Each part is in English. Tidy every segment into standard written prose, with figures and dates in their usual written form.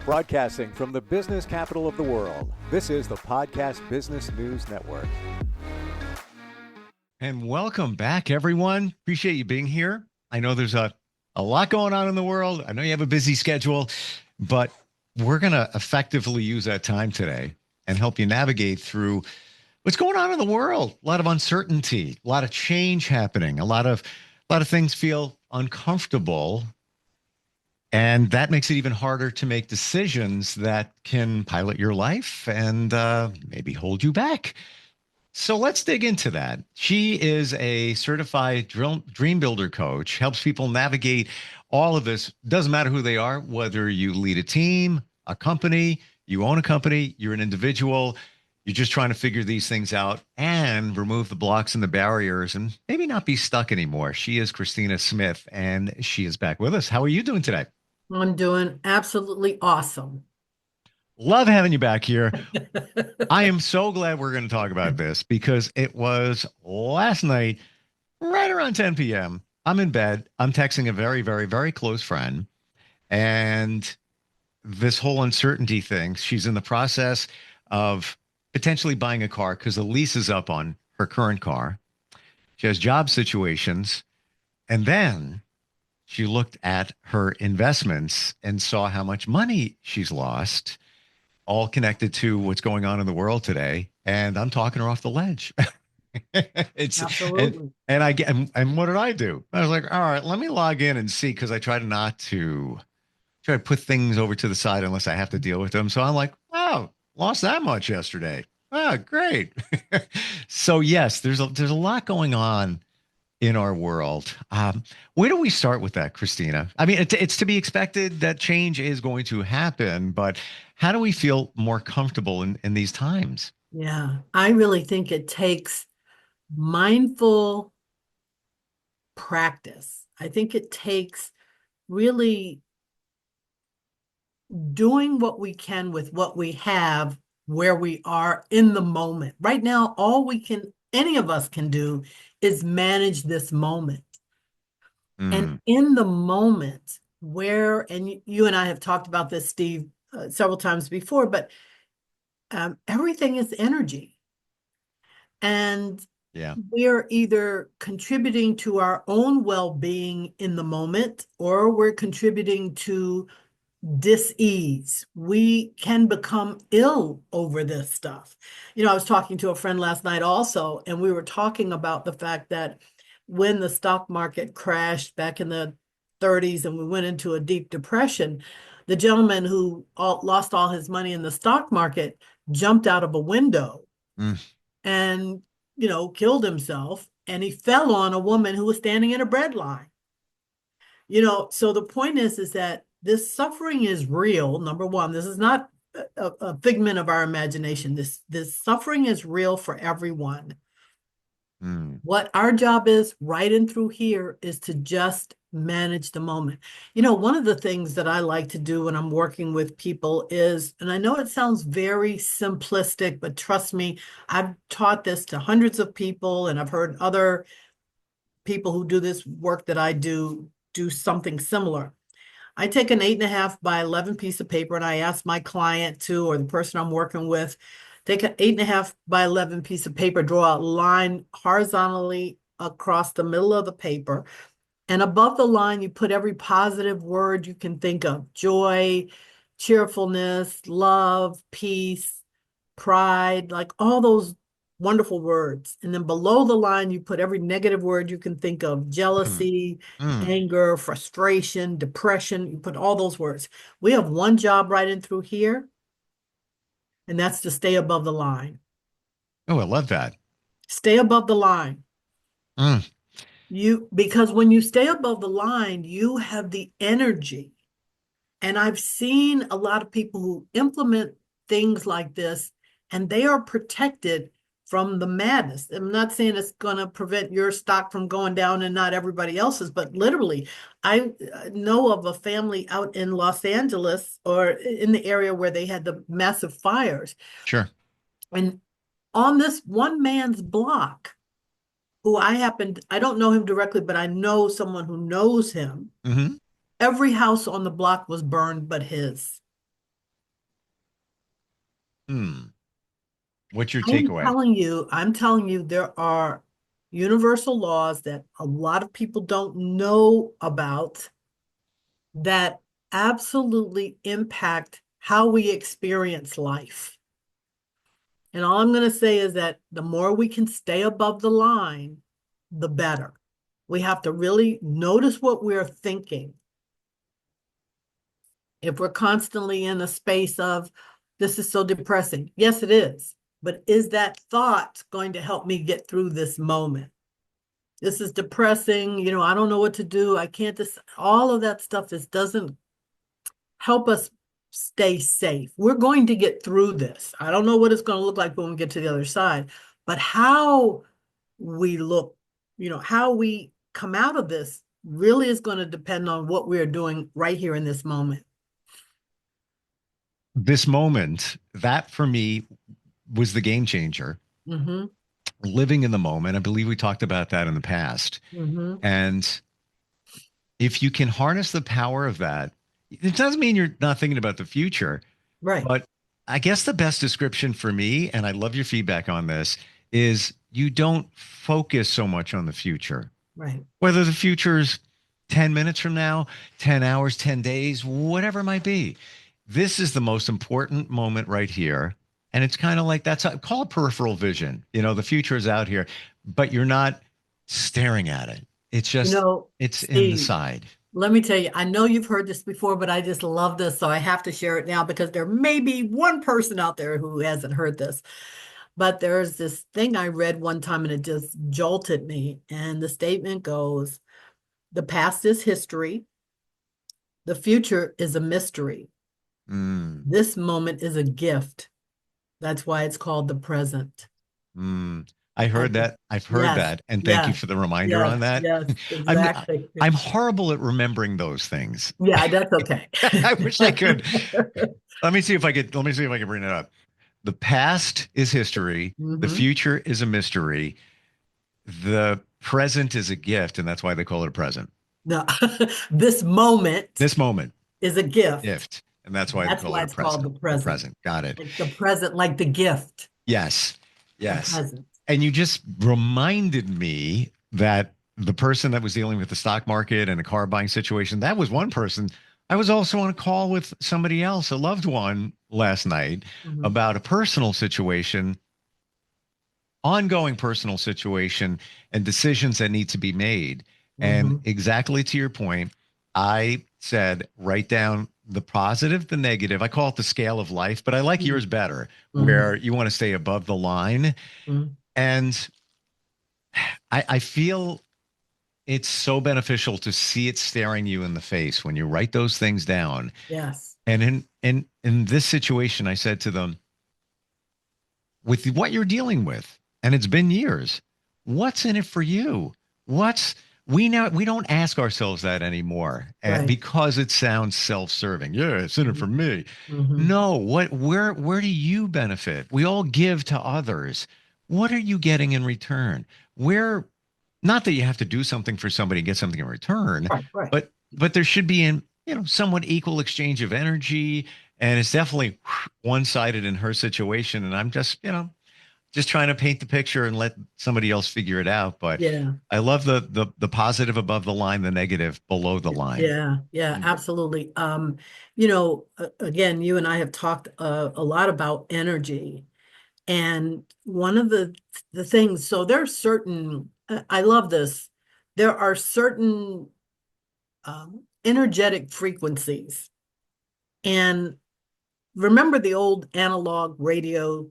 Broadcasting from the business capital of the world, this is the Podcast Business News Network. And welcome back, everyone. Appreciate you being here. I know there's a lot going on in the world. I know you have a busy schedule, but we're going to effectively use that time today and help you navigate through what's going on in the world. A lot of uncertainty, a lot of change happening, a lot of things feel uncomfortable. And that makes it even harder to make decisions that can pilot your life and maybe hold you back. So let's dig into that. She is a certified dream builder coach, helps people navigate all of this. Doesn't matter who they are, whether you lead a team, a company, you own a company, you're an individual, you're just trying to figure these things out and remove the blocks and the barriers and maybe not be stuck anymore. She is Kristina Smith, and she is back with us. How are you doing today? I'm doing absolutely awesome. Love having you back here. I am so glad we're going to talk about this because it was last night, right around 10 p.m. I'm in bed. I'm texting a very, very, very close friend. And this whole uncertainty thing, she's in the process of potentially buying a car because the lease is up on her current car. She has job situations. And then she looked at her investments and saw how much money she's lost, all connected to what's going on in the world today. And I'm talking her off the ledge. It's Absolutely. and I get and what did I do? I was like, all right, let me log in and see, because I try to put things over to the side unless I have to deal with them. So I'm like, oh, lost that much yesterday. Oh, great. So yes, there's a lot going on in our world. Where do we start with that, Kristina? I mean, it's to be expected that change is going to happen, but how do we feel more comfortable in these times? Yeah, I really think it takes mindful practice. I think it takes really doing what we can with what we have where we are in the moment. Right now, any of us can do is manage this moment. And in the moment and you and I have talked about this, Steve, several times before, but everything is energy. And Yeah. we're either contributing to our own well-being in the moment, or we're contributing to dis-ease. We can become ill over this stuff. I was talking to a friend last night also, and we were talking about the fact that when the stock market crashed back in the 30s and we went into a deep depression, the gentleman who lost all his money in the stock market jumped out of a window and, killed himself. And he fell on a woman who was standing in a bread line. So the point is that this suffering is real. Number one, this is not a figment of our imagination. This suffering is real for everyone. What our job is right in through here is to just manage the moment. One of the things that I like to do when I'm working with people is, and I know it sounds very simplistic, but trust me, I've taught this to hundreds of people, and I've heard other people who do this work that I do something similar. I take an 8.5 by 11 piece of paper, and I ask my client or the person I'm working with, take an 8.5 by 11 piece of paper, draw a line horizontally across the middle of the paper. And above the line, you put every positive word you can think of: joy, cheerfulness, love, peace, pride, like all those wonderful words. And then below the line, you put every negative word you can think of: jealousy, anger, frustration, depression. You put all those words. We have one job right in through here, and that's to stay above the line. Oh, I love that. Stay above the line. Because when you stay above the line, you have the energy. And I've seen a lot of people who implement things like this, and they are protected from the madness. I'm not saying it's going to prevent your stock from going down and not everybody else's, but literally, I know of a family out in Los Angeles, or in the area where they had the massive fires. Sure. And on this one man's block, who I don't know him directly, but I know someone who knows him. Every house on the block was burned but his. Hmm. What's your I'm takeaway? telling you, I'm telling you, there are universal laws that a lot of people don't know about that absolutely impact how we experience life. And all I'm going to say is that the more we can stay above the line, the better. We have to really notice what we're thinking. If we're constantly in a space of, this is so depressing. Yes, it is. But is that thought going to help me get through this moment? This is depressing. I don't know what to do. I can't all of that stuff doesn't help us stay safe. We're going to get through this. I don't know what it's going to look like when we get to the other side, but how we look, how we come out of this really is going to depend on what we're doing right here in this moment. This moment, that for me was the game changer. Mm-hmm. Living in the moment. I believe we talked about that in the past. Mm-hmm. And if you can harness the power of that, it doesn't mean you're not thinking about the future, Right. but I guess the best description for me, and I love your feedback on this, is you don't focus so much on the future. Right. Whether the future is 10 minutes from now, 10 hours, 10 days, whatever it might be. This is the most important moment right here. And it's kind of like that's call it peripheral vision. The future is out here, but you're not staring at it. It's just, it's in the Steve, side. let me tell you, I know you've heard this before, but I just love this. So I have to share it now because there may be one person out there who hasn't heard this. But there's this thing I read one time and it just jolted me. And the statement goes, the past is history. The future is a mystery. Mm, This moment is a gift. That's why it's called the present. mm. I heard And that. I've heard yes, that. And thank you yes, for the reminder yes, on that. yes, I'm exactly. I'm horrible at remembering those things. Yeah, that's okay. I wish I could. Let me see if I can bring it up. The past is history. The Hmm. future is a mystery. The present is a gift, and that's why they call it a present. No, this moment This moment, is a gift. gift, and that's why they That's call why it a it's called the present. The present. present. Got it. Like the present, like the gift, Yes. the Yes. present. And you just reminded me that the person that was dealing with the stock market and a car buying situation, that was one person. I was also on a call with somebody else, a loved one, last night Mhm. about a personal situation, ongoing personal situation, and decisions that need to be made. And Mhm. exactly to your point, I said, write down the positive, the negative. I call it the scale of life, but I like Mhm. yours better, where Mhm. you want to stay above the line. Mhm. And I feel it's so beneficial to see it staring you in the face when you write those things down. Yes. And in this situation, I said to them, with what you're dealing with, and it's been years, what's in it for you? What's we don't ask ourselves that anymore Right. because it sounds self-serving. Yeah, it's in it for me. Mhm. No, where do you benefit? We all give to others. What are you getting in return? Where not that you have to do something for somebody and get something in return, Right. Right. but there should be an somewhat equal exchange of energy. And it's definitely one-sided in her situation. And I'm just just trying to paint the picture and let somebody else figure it out. But Yeah. I love the positive above the line, the negative below the line. Yeah. Yeah. Mm. Absolutely. Again, you and I have talked a lot about energy, and one of the things. So there are certain. I love this. There are certain energetic frequencies, and remember the old analog radios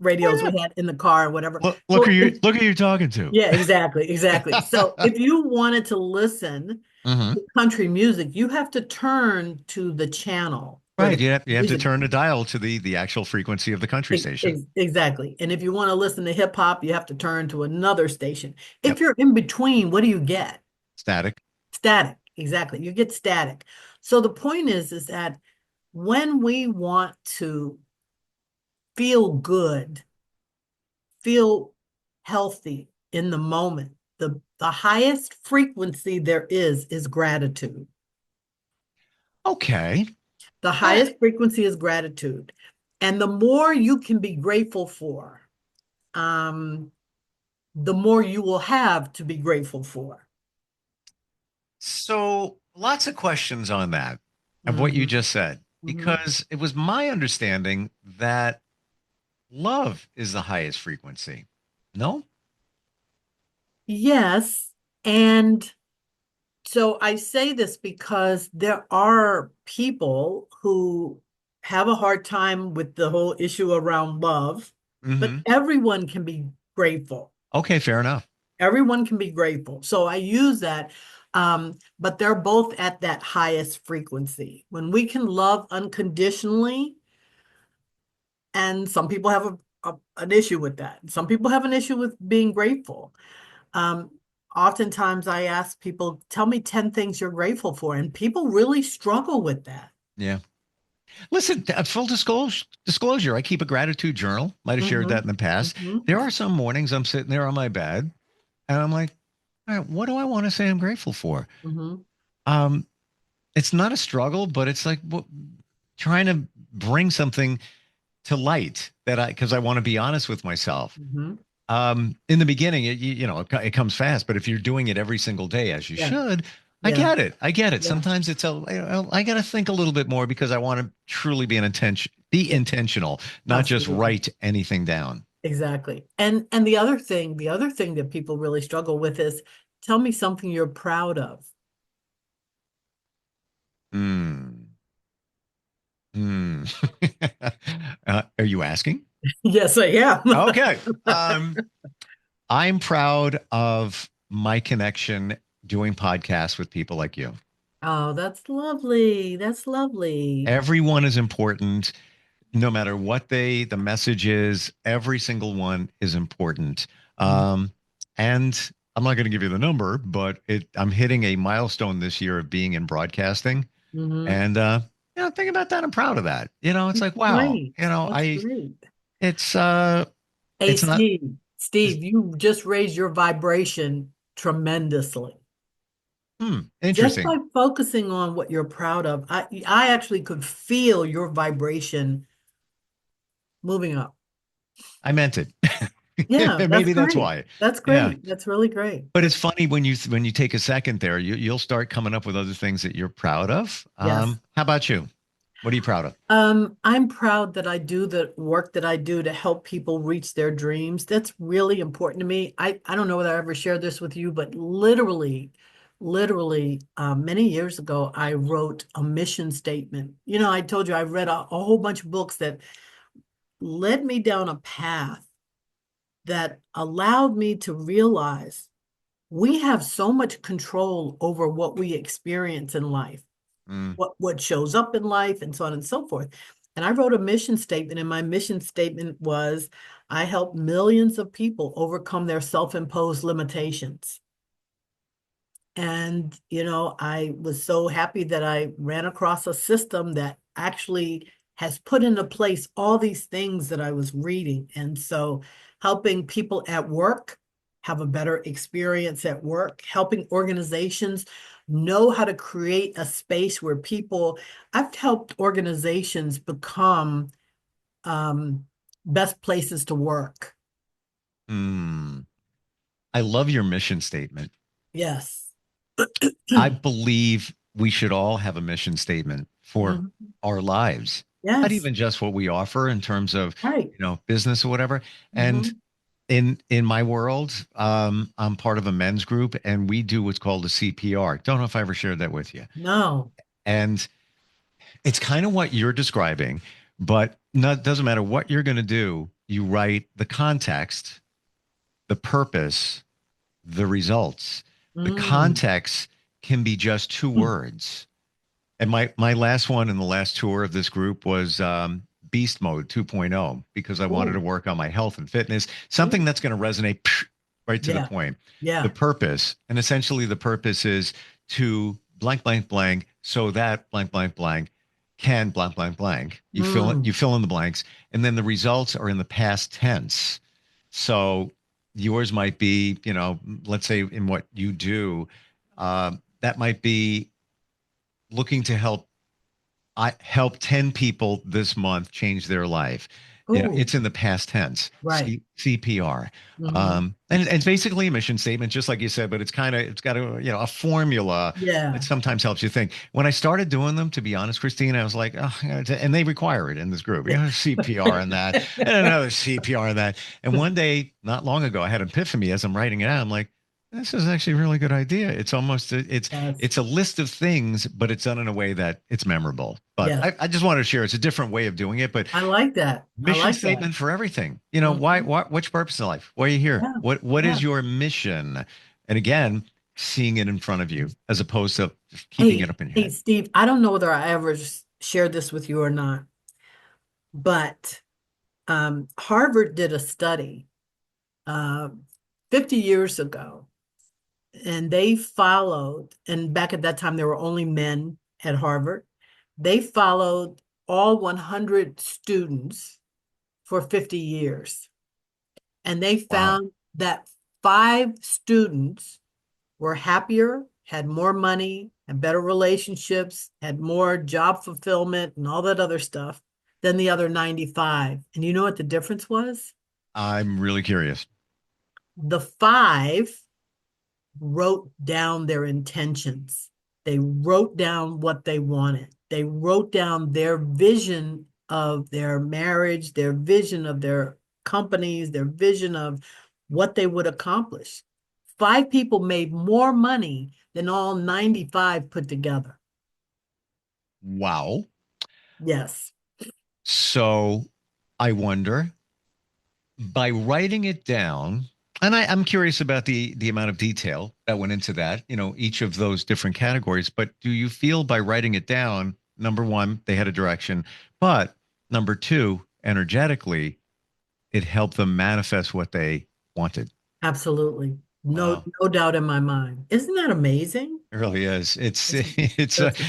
Oh we had in the car or whatever. yeah. Look Well, who you look who you're talking to. yeah, exactly, exactly. So if you wanted to listen Hmm. to country music, you have to turn to the channel where Right. the You have to music. turn the dial to the actual frequency of the country station. Exactly. And if you want to listen to hip hop, you have to turn to another station. If Yep. you're in between, what do you get? Static. Static. Exactly. You get static. So the point is that when we want to feel good, feel healthy in the moment, the highest frequency there is gratitude. Okay. The Uh, highest frequency is gratitude. And the more you can be grateful for, um, the more you will have to be grateful for. So lots of questions on that of what you Mhm, just said, mhm. because it was my understanding that love is the highest frequency. No? Yes. And so I say this because there are people who have a hard time with the whole issue around love, but Hmm. everyone can be grateful. Okay, fair enough. Everyone can be grateful. So I use that. But they're both at that highest frequency. When we can love unconditionally, and some people have an issue with that. Some people have an issue with being grateful. Um, Oftentimes I ask people, tell me 10 things you're grateful for. And people really struggle with that. Yeah. Listen, full disclosure, I keep a gratitude journal. Might have shared Hmm. that in the past. Hmm. There are some mornings I'm sitting there on my bed and I'm like, all right, what do I want to say I'm grateful for? Hmm. Um, it's not a struggle, but it's like trying to bring something to light that because I want to be honest with myself. Hmm. In the beginning, it comes fast, but if you're doing it every single day as you Yeah. should, I Yeah. get it. I get it. Yeah. Sometimes I got to think a little bit more because I want to truly be Yeah. intentional, not just Absolutely. write anything down. Exactly. And the other thing that people really struggle with is tell me something you're proud of. Hmm. Hmm. Are you asking? Yes, I am. Okay. I'm proud of my connection doing podcasts with people like you. Oh, that's lovely. That's lovely. Everyone is important, no matter what the message is. Every single one is important. Um, and I'm not going to give you the number, but I'm hitting a milestone this year of being in broadcasting. Mm-hmm. And think about that. I'm proud of that. It's like, wow, Great. That's great. it's Hey, it's not Steve, you just raised your vibration tremendously. Just interesting. by focusing on what you're proud of, I actually could feel your vibration moving up. I meant it. Yeah, that's Maybe that's great. why. That's Yeah. great. That's really great. But it's funny when you take a second there, you'll start coming up with other things that you're proud of. Yes. How about you? What are you proud of? I'm proud that I do the work that I do to help people reach their dreams. That's really important to me. I don't know whether I ever shared this with you, but literally, many years ago, I wrote a mission statement. I told you I read a whole bunch of books that led me down a path that allowed me to realize we have so much control over what we experience in life, Mm, what shows up in life, and so on and so forth. And I wrote a mission statement, and my mission statement was I help millions of people overcome their self-imposed limitations. And, I was so happy that I ran across a system that actually has put into place all these things that I was reading. And so helping people at work have a better experience at work, helping organizations know how to create a space where I've helped organizations become um, best places to work. mm. I love your mission statement. Yes. I believe we should all have a mission statement for Mhm. our lives, not Yes. even just what we offer in terms of, Right. business or whatever. And Hmm. in my world, I'm part of a men's group and we do what's called a CPR. Don't know if I ever shared that with you. No. And it's kind of what you're describing, but not doesn't matter what you're going to do. You write the context, the purpose, the results. The Mm. context can be just two words. And my last one in the last tour of this group was Beast Mode 2.0 because I wanted to Oh, work on my health and fitness, oh, something that's going to resonate right to the yeah, point. The yeah. purpose, and essentially the purpose is to blank blank blank so that blank blank blank can blank blank blank. You Mm. fill in the blanks, and then the results are in the past tense. So yours might be, let's say in what you do, that might be looking to help I helped 10 people this month change their life. You know, Oh, it's in the past tense, right. CPR. Hmm. And it's basically a mission statement, just like you said, but it's got a formula that Yeah. sometimes helps you think. When I started doing them, to be honest, Christine, I was like, oh, and they require it in this group, CPR and that, and another CPR and that. And one day, not long ago, I had an epiphany as I'm writing it out. I'm like, this is actually a really good idea. It's almost Yes. it's a list of things, but it's done in a way that it's memorable. But Yes. I just wanted to share it's a different way of doing it, but I like that. I mission like that. statement for everything. Mhm. What's your purpose in life? Why are you here? Yeah. What Yeah. is your mission? And again, seeing it in front of you as opposed to just keeping it Hey, up in your hey, head. Steve, I don't know whether I ever shared this with you or not, but Harvard did a study uh, 50 years ago, and they followed, and back at that time, there were only men at Harvard. They followed all 100 students for 50 years, and they Wow. found that 5 students were happier, had more money, had better relationships, had more job fulfillment, and all that other stuff than the other 95. And you know what the difference was? I'm really curious. The 5 wrote down their intentions. They wrote down what they wanted. They wrote down their vision of their marriage, their vision of their companies, their vision of what they would accomplish. 5 people made more money than all 95 put together. Wow. Yes. So I wonder, by writing it down, and I'm curious about the amount of detail that went into that, each of those different categories. But do you feel by writing it down, number one, they had a direction, but number two, energetically, it helped them manifest what they wanted? Absolutely. No, Wow, no doubt in my mind. Isn't that amazing? it really is. That's, It's that's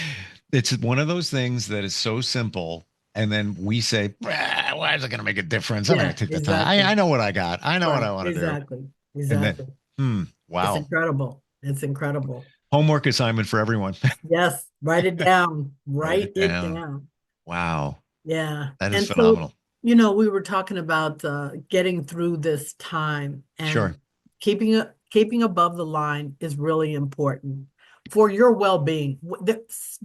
it's one of those things that is so simple. And then we say, why is it going to make a difference? I'm not going yeah, to take the time. I exactly. know what I got. I know what Right. I want to do. Exactly. And then, Exactly. It's wow. incredible. It's incredible. Homework assignment for everyone. Yes, write it down. Write Write it it down. down. Wow. Yeah. That is And so, phenomenal. we were talking about getting through this time, Sure. and keeping above the line is really important for your well-being.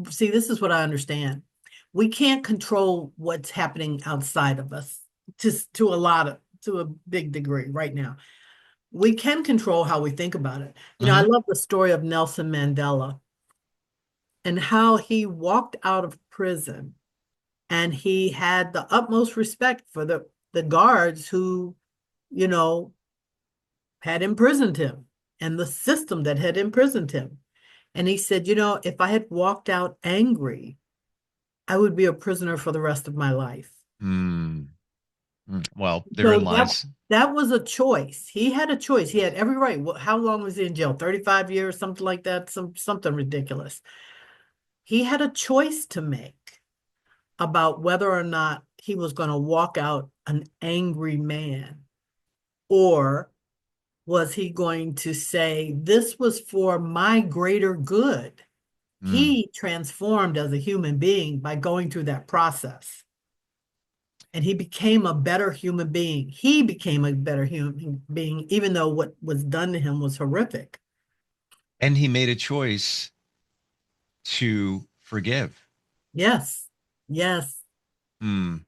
See, this is what I understand. We can't control what's happening outside of us to a big degree right now. We can control how we think about it. I Hmm. love the story of Nelson Mandela and how he walked out of prison, and he had the utmost respect for the guards who, you know, had imprisoned him, and the system that had imprisoned him. And he said, if I had walked out angry, I would be a prisoner for the rest of my life. Mm. Well, therein So that lies. that was a choice. He had a choice. He had every right. How long was he in jail? 35 years, something like that, something ridiculous. He had a choice to make about whether or not he was going to walk out an angry man, or was he going to say, this was for my greater good? Mm. He transformed as a human being by going through that process. And he became a better human being. He became a better human being, even though what was done to him was horrific. And he made a choice to forgive. Yes. Yes. Mm.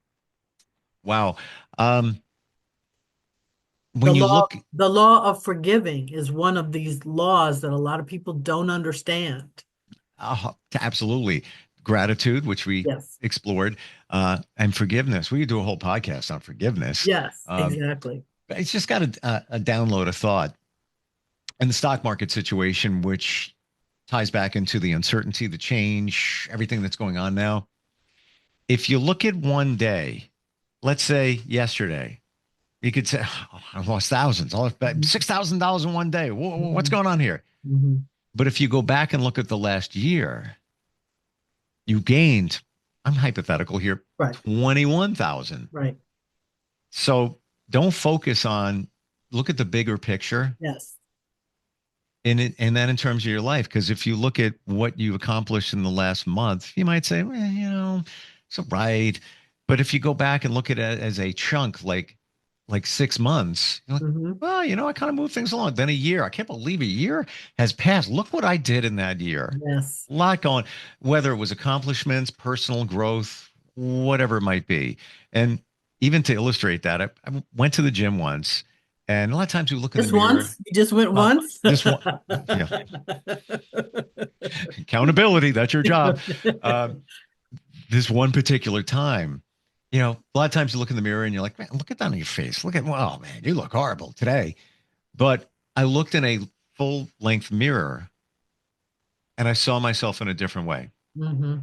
Wow. Um, The when you law, look, the law of forgiving is one of these laws that a lot of people don't understand. absolutely, gratitude, which we Yes. explored, and forgiveness. We could do a whole podcast on forgiveness. Yes, Um, exactly. it's just got a download of thought. And the stock market situation, which ties back into the uncertainty, the change, everything that's going on now. If you look at one day, let's say yesterday, you could say, oh, I lost thousands. I lost Mhm. $6,000 in one day. What's Mhm. going on here? Mhm. But if you go back and look at the last year, you gained, I'm hypothetical here, Right, 21,000. right. So don't focus on, look at the bigger picture. Yes. And then in terms of your life, because if you look at what you've accomplished in the last month, you might say, well, it's all right. But if you go back and look at it as a chunk, like 6 months, you're like, Hmm. well, I kind of moved things along. Then a year. I can't believe a year has passed. Look what I did in that year. Yes. A lot going, whether it was accomplishments, personal growth, whatever it might be. And even to illustrate that, I went to the gym once, and a lot of times we look in the Just mirror. once? You just went Well, once? this one, yeah, accountability, that's your job. Um, this one particular time, a lot of times you look in the mirror and you're like, man, look at that on your face. Oh man, you look horrible today. But I looked in a full length mirror and I saw myself in a different way. Hmm.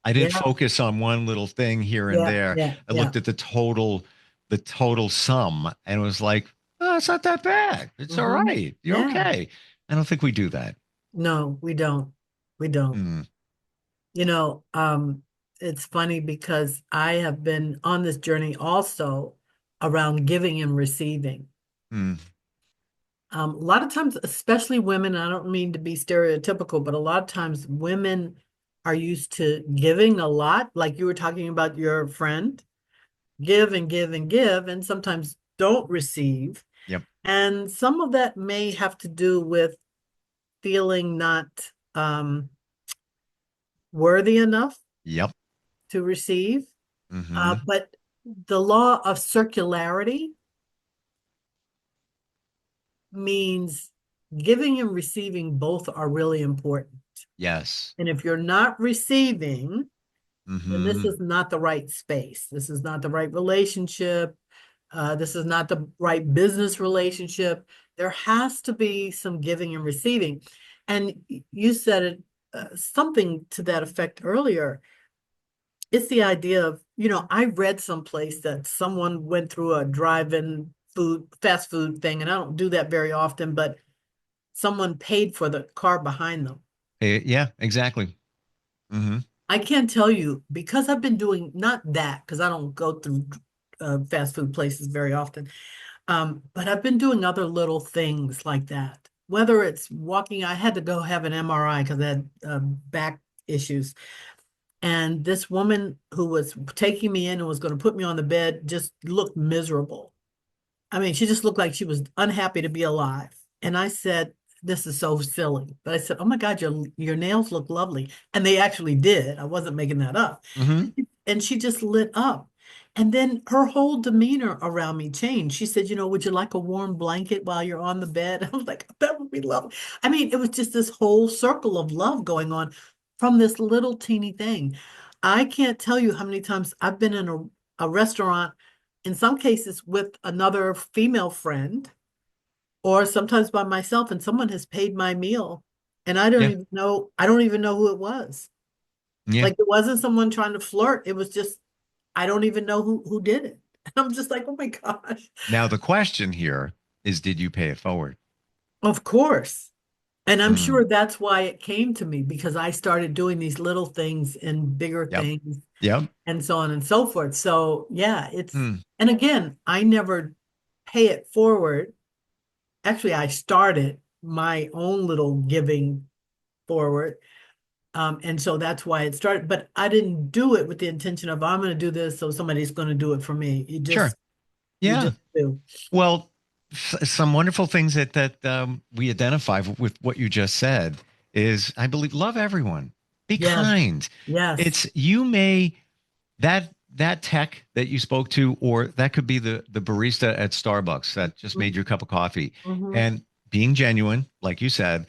I didn't Yeah, focus on one little thing here and yeah, there. yeah, I yeah. looked at the total sum and was like, oh, it's not that bad. It's all Hmm. right. You're Yeah. okay. I don't think we do that. No, we don't. We don't. Mm, You know, it's funny because I have been on this journey also around giving and receiving. mm, A lot of times, especially women, I don't mean to be stereotypical, but a lot of times women are used to giving a lot, like you were talking about your friend, give and give and give, and sometimes don't receive. yep. And some of that may have to do with feeling not worthy enough Yep. to receive. Hmm. But the law of circularity means giving and receiving both are really important. Yes. And if you're not receiving, then this Hmm. is not the right space. This is not the right relationship. This is not the right business relationship. There has to be some giving and receiving. And you said it, something to that effect earlier. It's the idea of, I read someplace that someone went through a drive-in fast food thing, and I don't do that very often, but someone paid for the car behind them. Yeah, exactly. Hmm. I can't tell you because I've been doing not that because I don't go through fast food places very often. But I've been doing other little things like that. Whether it's walking, I had to go have an MRI because I had back issues. And this woman who was taking me in and was going to put me on the bed just looked miserable. I mean, she just looked like she was unhappy to be alive. And I said, this is so silly. But I said, oh my God, your nails look lovely. And they actually did. I wasn't making that up. Hmm. And she just lit up. And then her whole demeanor around me changed. She said, would you like a warm blanket while you're on the bed? I was like, that would be lovely. I mean, it was just this whole circle of love going on from this little teeny thing. I can't tell you how many times I've been in a restaurant, in some cases with another female friend, or sometimes by myself, and someone has paid my meal. And Yeah. I don't even know who it was. Yeah. Like it wasn't someone trying to flirt. It was just, I don't even know who did it. And I'm just like, oh my gosh. Now the question here is, did you pay it forward? Of course. And I'm Mm, sure that's why it came to me because I started doing these little things and bigger yep. things Yep. and so on and so forth. So yeah, Mm, and again, I never pay it forward. Actually, I started my own little giving forward. And so that's why it started, but I didn't do it with the intention of I'm going to do this, so somebody's going to do it for me. sure. You Yeah. just do. Well, some wonderful things that we identify with what you just said is, I believe, love everyone. Be Yes, kind. yes. It's you may that tech that you spoke to, or that could be the barista at Starbucks that just made your cup of coffee. Mm-hmm. And being genuine, like you said,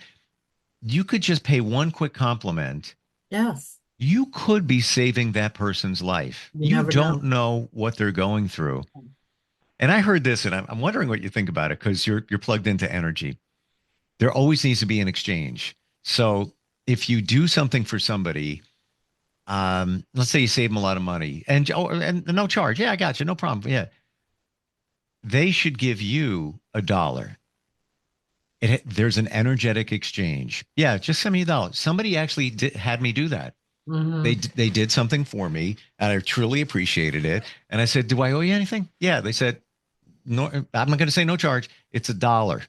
you could just pay one quick compliment. Yes. You could be saving that person's life. You You never don't know. know what they're going through. And I heard this, and I'm wondering what you think about it because you're plugged into energy. There always needs to be an exchange. So if you do something for somebody, let's say you save them a lot of money and no charge. Yeah, I got you. No problem. Yeah. They should give you $1. There's an energetic exchange. Yeah, just send me $1. Somebody actually had me do that. Mm-hmm. They did something for me, and I truly appreciated it. And I said, "Do I owe you anything?" Yeah, they said, "No." I'm not going to say no charge. It's $1.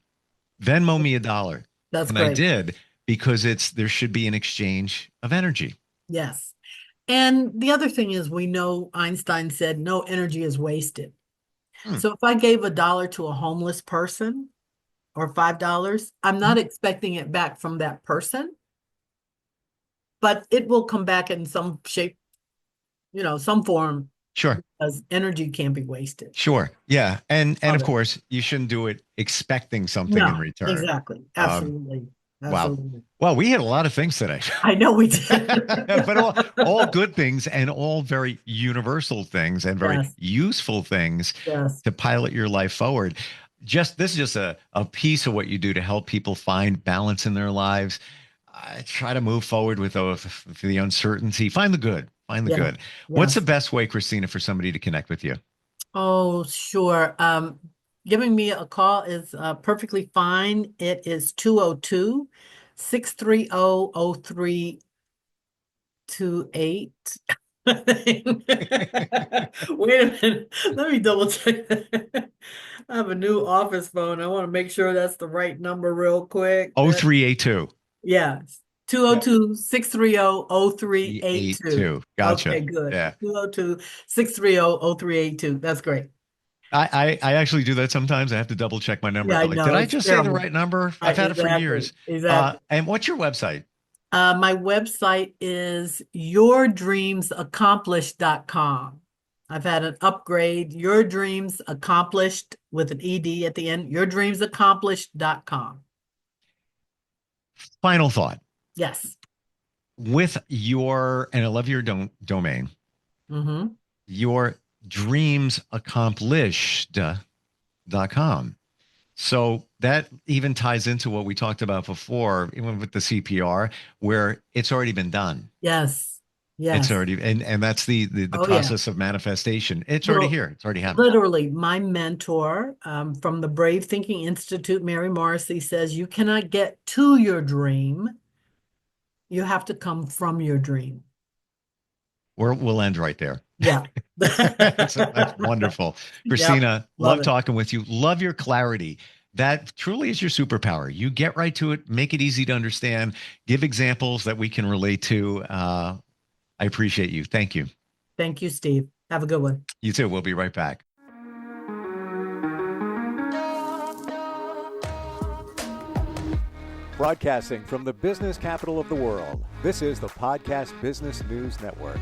Venmo me $1. That's And I great. did because there should be an exchange of energy. Yes. And the other thing is, we know Einstein said no energy is wasted. Hmm. So if I gave $1 to a homeless person or $5, I'm not expecting it back from that person, but it will come back in some shape, some form, Sure. because energy can't be wasted. Sure. Yeah. And Love of it. course, you shouldn't do it expecting something in No, return. exactly. Um, Absolutely. wow. Absolutely. Well, we had a lot of things today. I know we did. But all good things and all very universal things and very Yes, useful things yes, to pilot your life forward. This is just a piece of what you do to help people find balance in their lives. Try to move forward with the uncertainty. Find the good. Find the yeah, good. What's the yes. best way, Kristina, for somebody to connect with you? Oh, sure. Giving me a call is perfectly fine. It is 202-630-0328. Wait a minute. Let me double check that. I have a new office phone. I want to make sure that's the right number real quick. Oh, 382. Yeah, Yeah. 202-630-0382. 82. Gotcha. Okay, good. Yeah. 202-630-0382. That's great. I actually do that sometimes. I have to double check my number. Yeah, I Like, did know. I It's just say the terrible. right number? I've Right, had it for exactly. years. Exactly. And what's your website? My website is yourdreamsaccomplished.com. I've had an upgrade, Your Dreams Accomplished with an ED at the end, yourdreamsaccomplished.com. Final thought. Yes. And I love your domain, Mm-hmm. your dreamsaccomplished.com. So that even ties into what we talked about before, even with the CPR, where it's already been done. Yes. It's Yes. already, and that's the Oh, yeah. process of manifestation. It's already Well, here. It's already happened. literally, my mentor from the Brave Thinking Institute, Mary Morrissey, says you cannot get to your dream. You have to come from your dream. We'll end right there. Yeah. That's wonderful. Yep. Christina, Love love it. talking with you. Love your clarity. That truly is your superpower. You get right to it, make it easy to understand, give examples that we can relate to. I appreciate you. Thank you. Thank you, Steve. Have a good one. You too. We'll be right back. Broadcasting from the business capital of the world, this is the Podcast Business News Network.